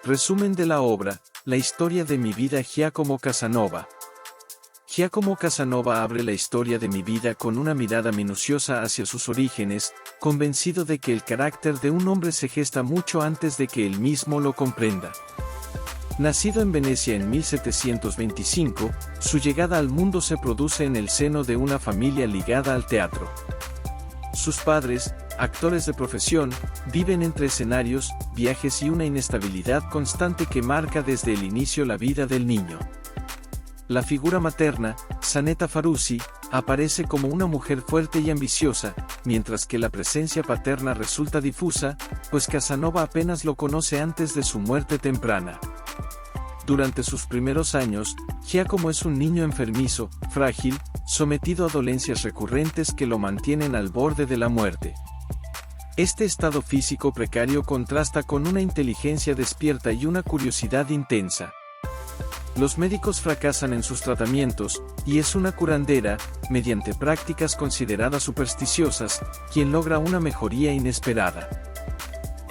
Resumen de la obra, la historia de mi vida. Giacomo Casanova. Giacomo Casanova abre la historia de mi vida con una mirada minuciosa hacia sus orígenes, convencido de que el carácter de un hombre se gesta mucho antes de que él mismo lo comprenda. Nacido en Venecia en 1725, su llegada al mundo se produce en el seno de una familia ligada al teatro. Sus padres, actores de profesión, viven entre escenarios, viajes y una inestabilidad constante que marca desde el inicio la vida del niño. La figura materna, Zanetta Farussi, aparece como una mujer fuerte y ambiciosa, mientras que la presencia paterna resulta difusa, pues Casanova apenas lo conoce antes de su muerte temprana. Durante sus primeros años, Giacomo es un niño enfermizo, frágil, sometido a dolencias recurrentes que lo mantienen al borde de la muerte. Este estado físico precario contrasta con una inteligencia despierta y una curiosidad intensa. Los médicos fracasan en sus tratamientos, y es una curandera, mediante prácticas consideradas supersticiosas, quien logra una mejoría inesperada.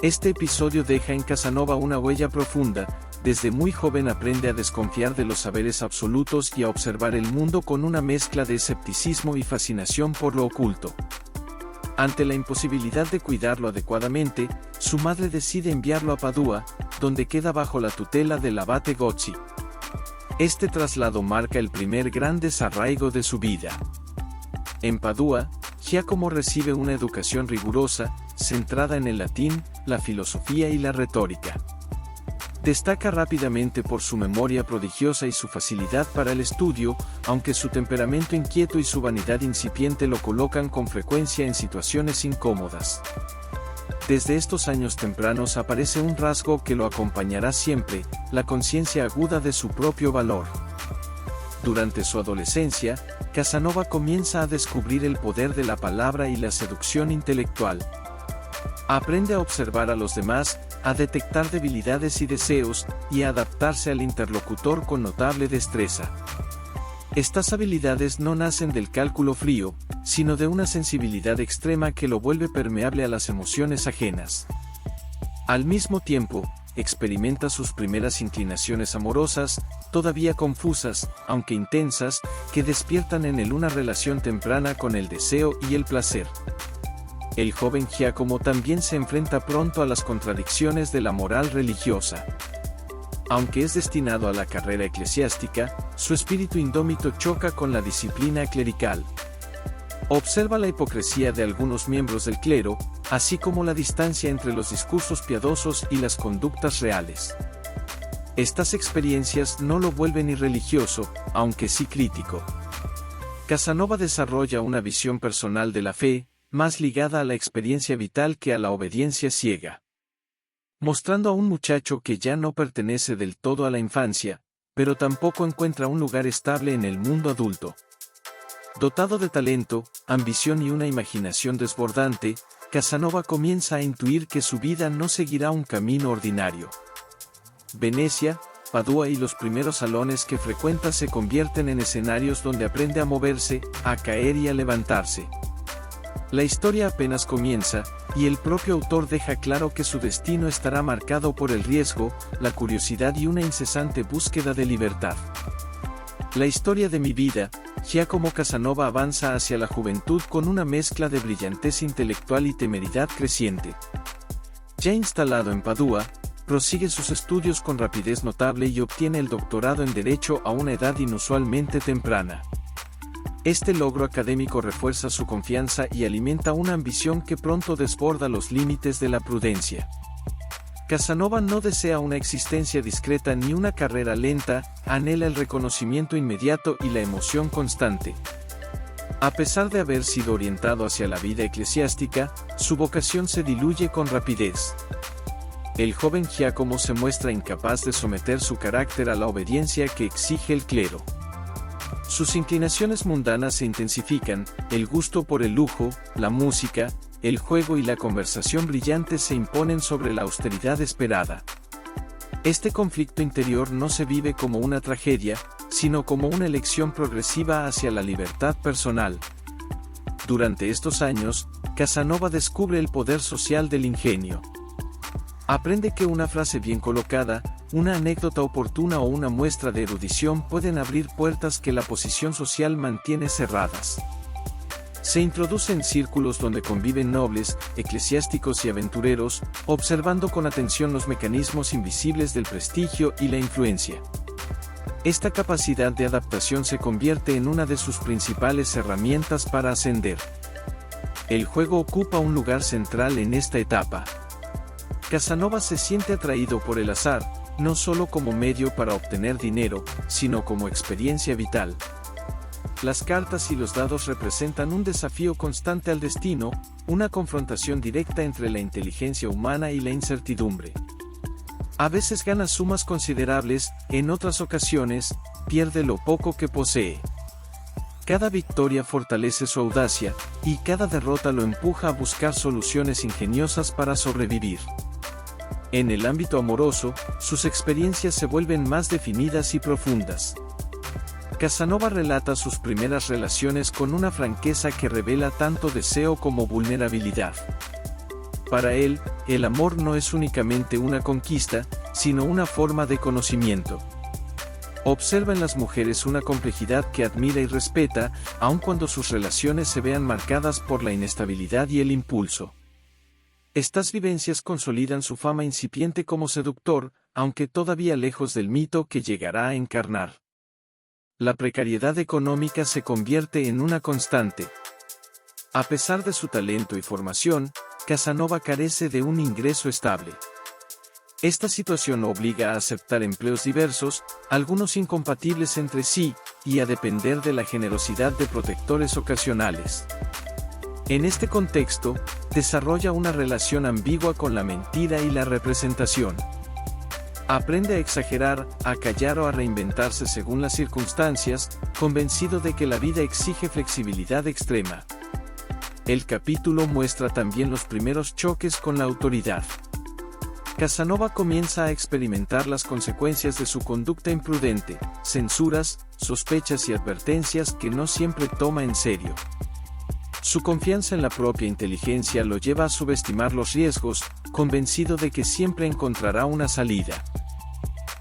Este episodio deja en Casanova una huella profunda. Desde muy joven aprende a desconfiar de los saberes absolutos y a observar el mundo con una mezcla de escepticismo y fascinación por lo oculto. Ante la imposibilidad de cuidarlo adecuadamente, su madre decide enviarlo a Padua, donde queda bajo la tutela del abate Gozzi. Este traslado marca el primer gran desarraigo de su vida. En Padua, Giacomo recibe una educación rigurosa, centrada en el latín, la filosofía y la retórica. Destaca rápidamente por su memoria prodigiosa y su facilidad para el estudio, aunque su temperamento inquieto y su vanidad incipiente lo colocan con frecuencia en situaciones incómodas. Desde estos años tempranos aparece un rasgo que lo acompañará siempre, la conciencia aguda de su propio valor. Durante su adolescencia, Casanova comienza a descubrir el poder de la palabra y la seducción intelectual. Aprende a observar a los demás, a detectar debilidades y deseos, y a adaptarse al interlocutor con notable destreza. Estas habilidades no nacen del cálculo frío, sino de una sensibilidad extrema que lo vuelve permeable a las emociones ajenas. Al mismo tiempo, experimenta sus primeras inclinaciones amorosas, todavía confusas, aunque intensas, que despiertan en él una relación temprana con el deseo y el placer. El joven Giacomo también se enfrenta pronto a las contradicciones de la moral religiosa. Aunque es destinado a la carrera eclesiástica, su espíritu indómito choca con la disciplina clerical. Observa la hipocresía de algunos miembros del clero, así como la distancia entre los discursos piadosos y las conductas reales. Estas experiencias no lo vuelven irreligioso, aunque sí crítico. Casanova desarrolla una visión personal de la fe, más ligada a la experiencia vital que a la obediencia ciega. Mostrando a un muchacho que ya no pertenece del todo a la infancia, pero tampoco encuentra un lugar estable en el mundo adulto. Dotado de talento, ambición y una imaginación desbordante, Casanova comienza a intuir que su vida no seguirá un camino ordinario. Venecia, Padua y los primeros salones que frecuenta se convierten en escenarios donde aprende a moverse, a caer y a levantarse. La historia apenas comienza, y el propio autor deja claro que su destino estará marcado por el riesgo, la curiosidad y una incesante búsqueda de libertad. La historia de mi vida, Giacomo Casanova avanza hacia la juventud con una mezcla de brillantez intelectual y temeridad creciente. Ya instalado en Padua, prosigue sus estudios con rapidez notable y obtiene el doctorado en Derecho a una edad inusualmente temprana. Este logro académico refuerza su confianza y alimenta una ambición que pronto desborda los límites de la prudencia. Casanova no desea una existencia discreta ni una carrera lenta, anhela el reconocimiento inmediato y la emoción constante. A pesar de haber sido orientado hacia la vida eclesiástica, su vocación se diluye con rapidez. El joven Giacomo se muestra incapaz de someter su carácter a la obediencia que exige el clero. Sus inclinaciones mundanas se intensifican, el gusto por el lujo, la música, el juego y la conversación brillante se imponen sobre la austeridad esperada. Este conflicto interior no se vive como una tragedia, sino como una elección progresiva hacia la libertad personal. Durante estos años, Casanova descubre el poder social del ingenio. Aprende que una frase bien colocada, una anécdota oportuna o una muestra de erudición pueden abrir puertas que la posición social mantiene cerradas. Se introduce en círculos donde conviven nobles, eclesiásticos y aventureros, observando con atención los mecanismos invisibles del prestigio y la influencia. Esta capacidad de adaptación se convierte en una de sus principales herramientas para ascender. El juego ocupa un lugar central en esta etapa. Casanova se siente atraído por el azar, no solo como medio para obtener dinero, sino como experiencia vital. Las cartas y los dados representan un desafío constante al destino, una confrontación directa entre la inteligencia humana y la incertidumbre. A veces gana sumas considerables, en otras ocasiones, pierde lo poco que posee. Cada victoria fortalece su audacia, y cada derrota lo empuja a buscar soluciones ingeniosas para sobrevivir. En el ámbito amoroso, sus experiencias se vuelven más definidas y profundas. Casanova relata sus primeras relaciones con una franqueza que revela tanto deseo como vulnerabilidad. Para él, el amor no es únicamente una conquista, sino una forma de conocimiento. Observa en las mujeres una complejidad que admira y respeta, aun cuando sus relaciones se vean marcadas por la inestabilidad y el impulso. Estas vivencias consolidan su fama incipiente como seductor, aunque todavía lejos del mito que llegará a encarnar. La precariedad económica se convierte en una constante. A pesar de su talento y formación, Casanova carece de un ingreso estable. Esta situación obliga a aceptar empleos diversos, algunos incompatibles entre sí, y a depender de la generosidad de protectores ocasionales. En este contexto, desarrolla una relación ambigua con la mentira y la representación. Aprende a exagerar, a callar o a reinventarse según las circunstancias, convencido de que la vida exige flexibilidad extrema. El capítulo muestra también los primeros choques con la autoridad. Casanova comienza a experimentar las consecuencias de su conducta imprudente, censuras, sospechas y advertencias que no siempre toma en serio. Su confianza en la propia inteligencia lo lleva a subestimar los riesgos, convencido de que siempre encontrará una salida.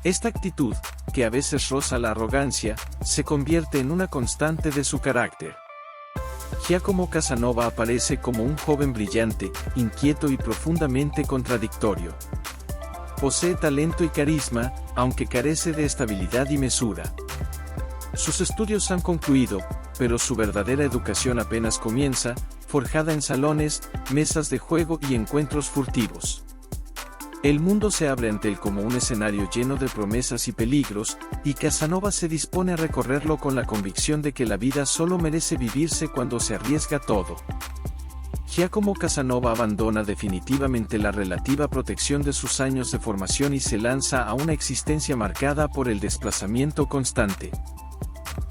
Esta actitud, que a veces roza la arrogancia, se convierte en una constante de su carácter. Giacomo Casanova aparece como un joven brillante, inquieto y profundamente contradictorio. Posee talento y carisma, aunque carece de estabilidad y mesura. Sus estudios han concluido, pero su verdadera educación apenas comienza, forjada en salones, mesas de juego y encuentros furtivos. El mundo se abre ante él como un escenario lleno de promesas y peligros, y Casanova se dispone a recorrerlo con la convicción de que la vida solo merece vivirse cuando se arriesga todo. Giacomo Casanova abandona definitivamente la relativa protección de sus años de formación y se lanza a una existencia marcada por el desplazamiento constante.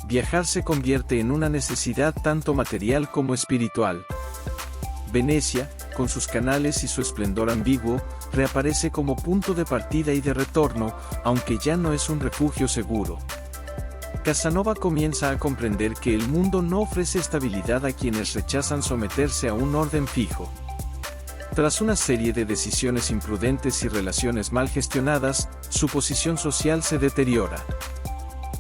Viajar se convierte en una necesidad tanto material como espiritual. Venecia, con sus canales y su esplendor ambiguo, reaparece como punto de partida y de retorno, aunque ya no es un refugio seguro. Casanova comienza a comprender que el mundo no ofrece estabilidad a quienes rechazan someterse a un orden fijo. Tras una serie de decisiones imprudentes y relaciones mal gestionadas, su posición social se deteriora.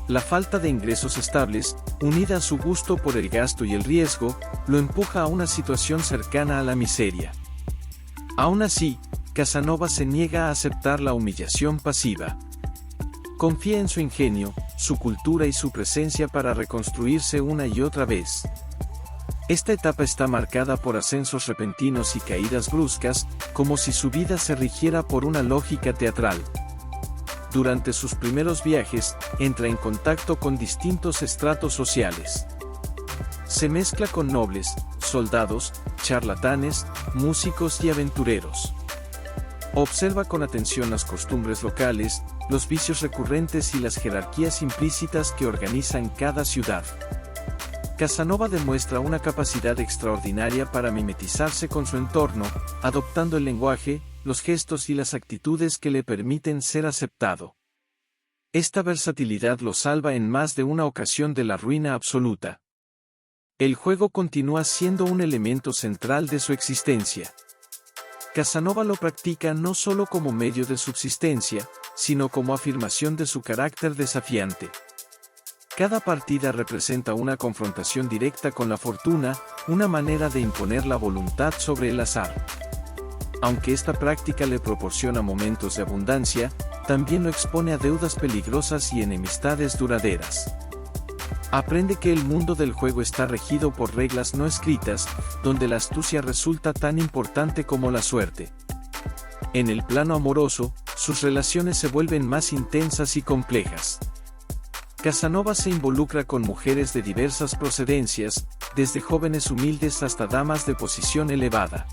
La falta de ingresos estables, unida a su gusto por el gasto y el riesgo, lo empuja a una situación cercana a la miseria. Aún así, Casanova se niega a aceptar la humillación pasiva. Confía en su ingenio, su cultura y su presencia para reconstruirse una y otra vez. Esta etapa está marcada por ascensos repentinos y caídas bruscas, como si su vida se rigiera por una lógica teatral. Durante sus primeros viajes, entra en contacto con distintos estratos sociales. Se mezcla con nobles, soldados, charlatanes, músicos y aventureros. Observa con atención las costumbres locales, los vicios recurrentes y las jerarquías implícitas que organizan cada ciudad. Casanova demuestra una capacidad extraordinaria para mimetizarse con su entorno, adoptando el lenguaje, los gestos y las actitudes que le permiten ser aceptado. Esta versatilidad lo salva en más de una ocasión de la ruina absoluta. El juego continúa siendo un elemento central de su existencia. Casanova lo practica no solo como medio de subsistencia, sino como afirmación de su carácter desafiante. Cada partida representa una confrontación directa con la fortuna, una manera de imponer la voluntad sobre el azar. Aunque esta práctica le proporciona momentos de abundancia, también lo expone a deudas peligrosas y enemistades duraderas. Aprende que el mundo del juego está regido por reglas no escritas, donde la astucia resulta tan importante como la suerte. En el plano amoroso, sus relaciones se vuelven más intensas y complejas. Casanova se involucra con mujeres de diversas procedencias, desde jóvenes humildes hasta damas de posición elevada.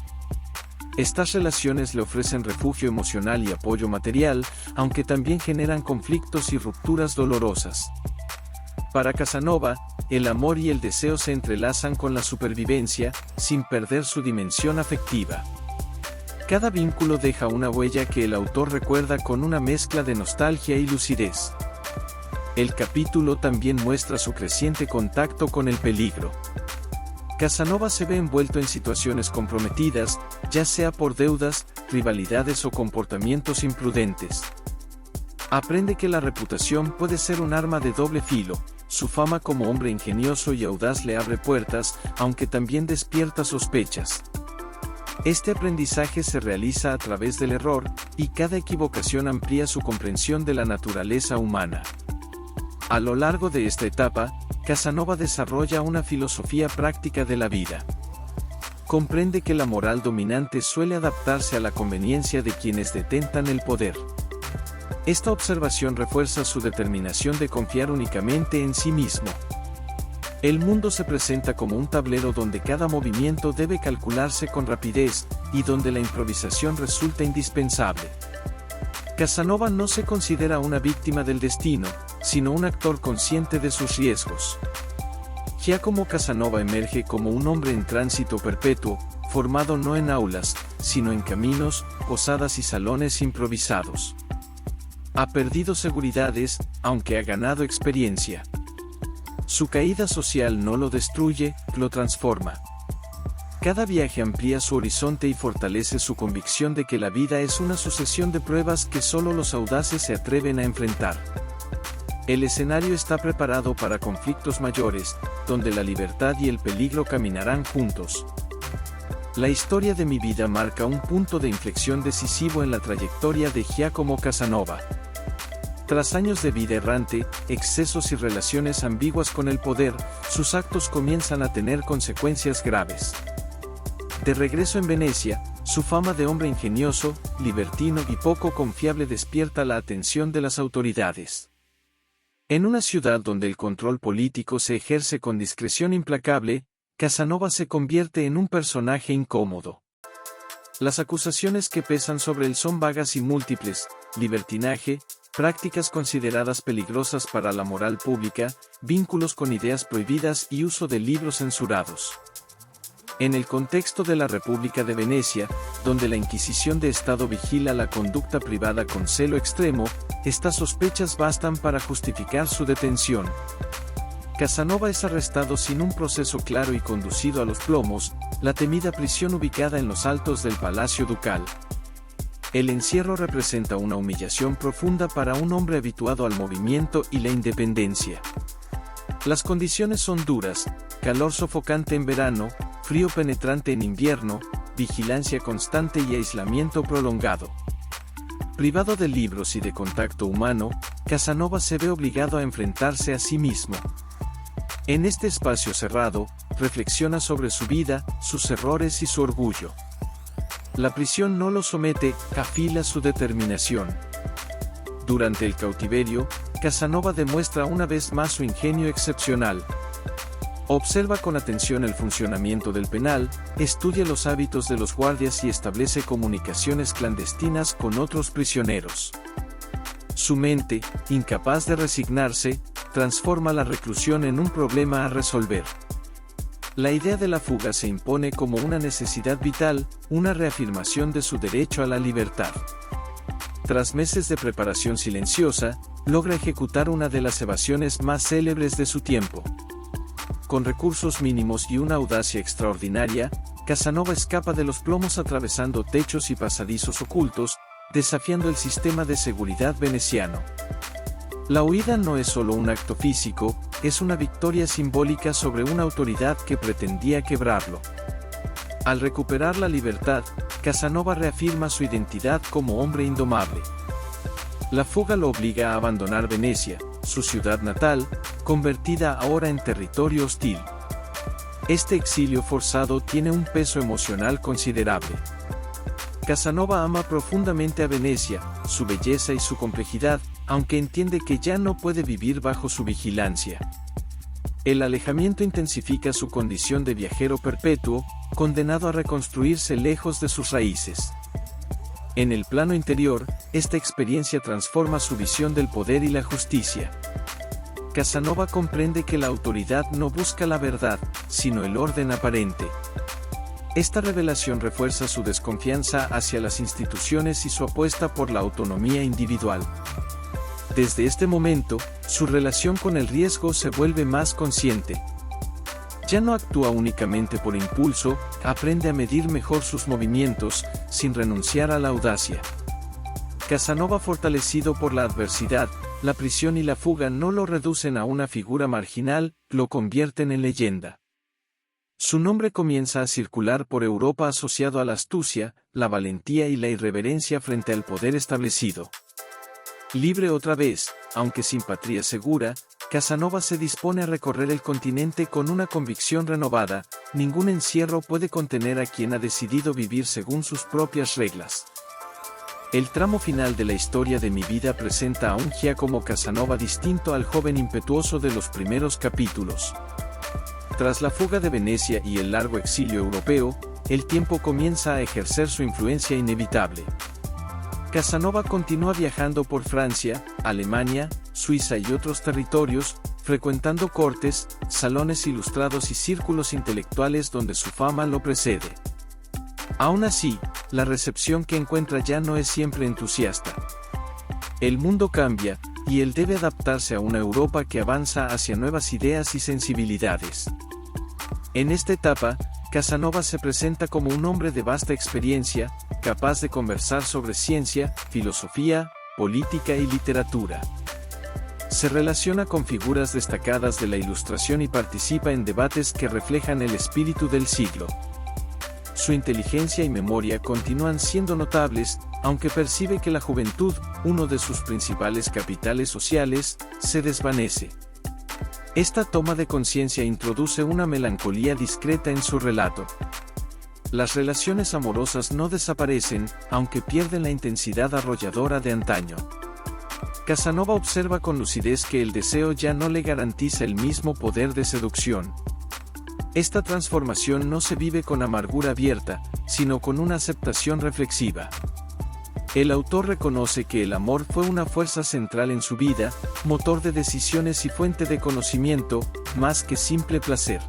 Estas relaciones le ofrecen refugio emocional y apoyo material, aunque también generan conflictos y rupturas dolorosas. Para Casanova, el amor y el deseo se entrelazan con la supervivencia, sin perder su dimensión afectiva. Cada vínculo deja una huella que el autor recuerda con una mezcla de nostalgia y lucidez. El capítulo también muestra su creciente contacto con el peligro. Casanova se ve envuelto en situaciones comprometidas, ya sea por deudas, rivalidades o comportamientos imprudentes. Aprende que la reputación puede ser un arma de doble filo. Su fama como hombre ingenioso y audaz le abre puertas, aunque también despierta sospechas. Este aprendizaje se realiza a través del error, y cada equivocación amplía su comprensión de la naturaleza humana. A lo largo de esta etapa, Casanova desarrolla una filosofía práctica de la vida. Comprende que la moral dominante suele adaptarse a la conveniencia de quienes detentan el poder. Esta observación refuerza su determinación de confiar únicamente en sí mismo. El mundo se presenta como un tablero donde cada movimiento debe calcularse con rapidez, y donde la improvisación resulta indispensable. Casanova no se considera una víctima del destino, sino un actor consciente de sus riesgos. Giacomo Casanova emerge como un hombre en tránsito perpetuo, formado no en aulas, sino en caminos, posadas y salones improvisados. Ha perdido seguridades, aunque ha ganado experiencia. Su caída social no lo destruye, lo transforma. Cada viaje amplía su horizonte y fortalece su convicción de que la vida es una sucesión de pruebas que solo los audaces se atreven a enfrentar. El escenario está preparado para conflictos mayores, donde la libertad y el peligro caminarán juntos. La historia de mi vida marca un punto de inflexión decisivo en la trayectoria de Giacomo Casanova. Tras años de vida errante, excesos y relaciones ambiguas con el poder, sus actos comienzan a tener consecuencias graves. De regreso en Venecia, su fama de hombre ingenioso, libertino y poco confiable despierta la atención de las autoridades. En una ciudad donde el control político se ejerce con discreción implacable, Casanova se convierte en un personaje incómodo. Las acusaciones que pesan sobre él son vagas y múltiples: libertinaje, prácticas consideradas peligrosas para la moral pública, vínculos con ideas prohibidas y uso de libros censurados. En el contexto de la República de Venecia, donde la Inquisición de Estado vigila la conducta privada con celo extremo, estas sospechas bastan para justificar su detención. Casanova es arrestado sin un proceso claro y conducido a los plomos, la temida prisión ubicada en los altos del Palacio Ducal. El encierro representa una humillación profunda para un hombre habituado al movimiento y la independencia. Las condiciones son duras: calor sofocante en verano, frío penetrante en invierno, vigilancia constante y aislamiento prolongado. Privado de libros y de contacto humano, Casanova se ve obligado a enfrentarse a sí mismo. En este espacio cerrado, reflexiona sobre su vida, sus errores y su orgullo. La prisión no lo somete, afila su determinación. Durante el cautiverio, Casanova demuestra una vez más su ingenio excepcional. Observa con atención el funcionamiento del penal, estudia los hábitos de los guardias y establece comunicaciones clandestinas con otros prisioneros. Su mente, incapaz de resignarse, transforma la reclusión en un problema a resolver. La idea de la fuga se impone como una necesidad vital, una reafirmación de su derecho a la libertad. Tras meses de preparación silenciosa, logra ejecutar una de las evasiones más célebres de su tiempo. Con recursos mínimos y una audacia extraordinaria, Casanova escapa de los plomos atravesando techos y pasadizos ocultos, desafiando el sistema de seguridad veneciano. La huida no es solo un acto físico, es una victoria simbólica sobre una autoridad que pretendía quebrarlo. Al recuperar la libertad, Casanova reafirma su identidad como hombre indomable. La fuga lo obliga a abandonar Venecia, su ciudad natal, convertida ahora en territorio hostil. Este exilio forzado tiene un peso emocional considerable. Casanova ama profundamente a Venecia, su belleza y su complejidad, aunque entiende que ya no puede vivir bajo su vigilancia. El alejamiento intensifica su condición de viajero perpetuo, condenado a reconstruirse lejos de sus raíces. En el plano interior, esta experiencia transforma su visión del poder y la justicia. Casanova comprende que la autoridad no busca la verdad, sino el orden aparente. Esta revelación refuerza su desconfianza hacia las instituciones y su apuesta por la autonomía individual. Desde este momento, su relación con el riesgo se vuelve más consciente. Ya no actúa únicamente por impulso, aprende a medir mejor sus movimientos, sin renunciar a la audacia. Casanova, fortalecido por la adversidad, la prisión y la fuga, no lo reducen a una figura marginal, lo convierten en leyenda. Su nombre comienza a circular por Europa asociado a la astucia, la valentía y la irreverencia frente al poder establecido. Libre otra vez, aunque sin patria segura, Casanova se dispone a recorrer el continente con una convicción renovada: ningún encierro puede contener a quien ha decidido vivir según sus propias reglas. El tramo final de la historia de mi vida presenta a un Giacomo Casanova distinto al joven impetuoso de los primeros capítulos. Tras la fuga de Venecia y el largo exilio europeo, el tiempo comienza a ejercer su influencia inevitable. Casanova continúa viajando por Francia, Alemania, Suiza y otros territorios, frecuentando cortes, salones ilustrados y círculos intelectuales donde su fama lo precede. Aún así, la recepción que encuentra ya no es siempre entusiasta. El mundo cambia, y él debe adaptarse a una Europa que avanza hacia nuevas ideas y sensibilidades. En esta etapa, Casanova se presenta como un hombre de vasta experiencia, capaz de conversar sobre ciencia, filosofía, política y literatura. Se relaciona con figuras destacadas de la Ilustración y participa en debates que reflejan el espíritu del siglo. Su inteligencia y memoria continúan siendo notables, aunque percibe que la juventud, uno de sus principales capitales sociales, se desvanece. Esta toma de conciencia introduce una melancolía discreta en su relato. Las relaciones amorosas no desaparecen, aunque pierden la intensidad arrolladora de antaño. Casanova observa con lucidez que el deseo ya no le garantiza el mismo poder de seducción. Esta transformación no se vive con amargura abierta, sino con una aceptación reflexiva. El autor reconoce que el amor fue una fuerza central en su vida, motor de decisiones y fuente de conocimiento, más que simple placer.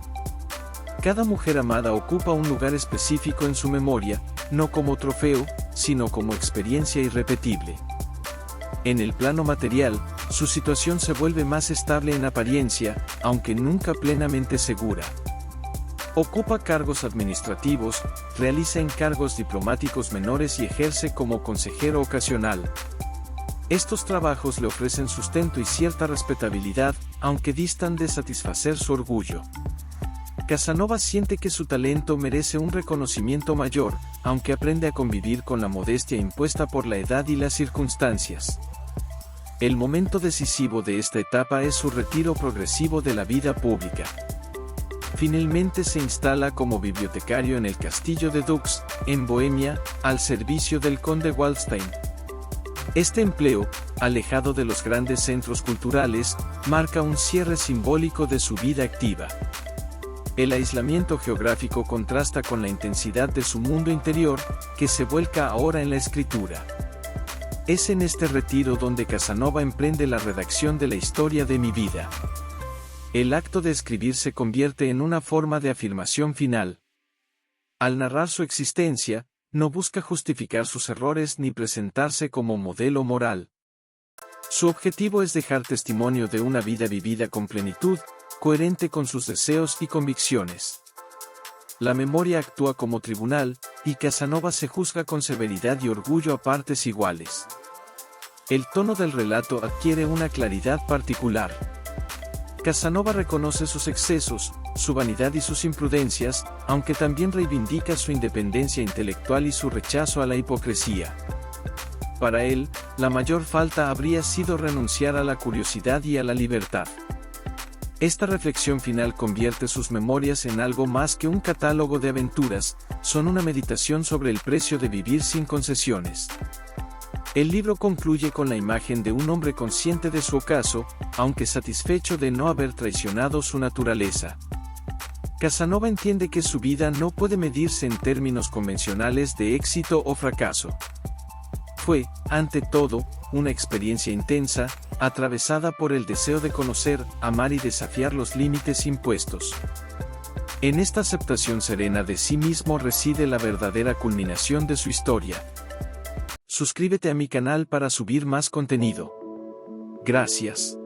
Cada mujer amada ocupa un lugar específico en su memoria, no como trofeo, sino como experiencia irrepetible. En el plano material, su situación se vuelve más estable en apariencia, aunque nunca plenamente segura. Ocupa cargos administrativos, realiza encargos diplomáticos menores y ejerce como consejero ocasional. Estos trabajos le ofrecen sustento y cierta respetabilidad, aunque distan de satisfacer su orgullo. Casanova siente que su talento merece un reconocimiento mayor, aunque aprende a convivir con la modestia impuesta por la edad y las circunstancias. El momento decisivo de esta etapa es su retiro progresivo de la vida pública. Finalmente se instala como bibliotecario en el castillo de Dux, en Bohemia, al servicio del conde Waldstein. Este empleo, alejado de los grandes centros culturales, marca un cierre simbólico de su vida activa. El aislamiento geográfico contrasta con la intensidad de su mundo interior, que se vuelca ahora en la escritura. Es en este retiro donde Casanova emprende la redacción de la historia de mi vida. El acto de escribir se convierte en una forma de afirmación final. Al narrar su existencia, no busca justificar sus errores ni presentarse como modelo moral. Su objetivo es dejar testimonio de una vida vivida con plenitud, coherente con sus deseos y convicciones. la memoria actúa como tribunal, y Casanova se juzga con severidad y orgullo a partes iguales. El tono del relato adquiere una claridad particular. Casanova reconoce sus excesos, su vanidad y sus imprudencias, aunque también reivindica su independencia intelectual y su rechazo a la hipocresía. Para él, la mayor falta habría sido renunciar a la curiosidad y a la libertad. Esta reflexión final convierte sus memorias en algo más que un catálogo de aventuras, son una meditación sobre el precio de vivir sin concesiones. El libro concluye con la imagen de un hombre consciente de su ocaso, aunque satisfecho de no haber traicionado su naturaleza. Casanova entiende que su vida no puede medirse en términos convencionales de éxito o fracaso. Fue, ante todo, una experiencia intensa, atravesada por el deseo de conocer, amar y desafiar los límites impuestos. En esta aceptación serena de sí mismo reside la verdadera culminación de su historia. Suscríbete a mi canal para subir más contenido. Gracias.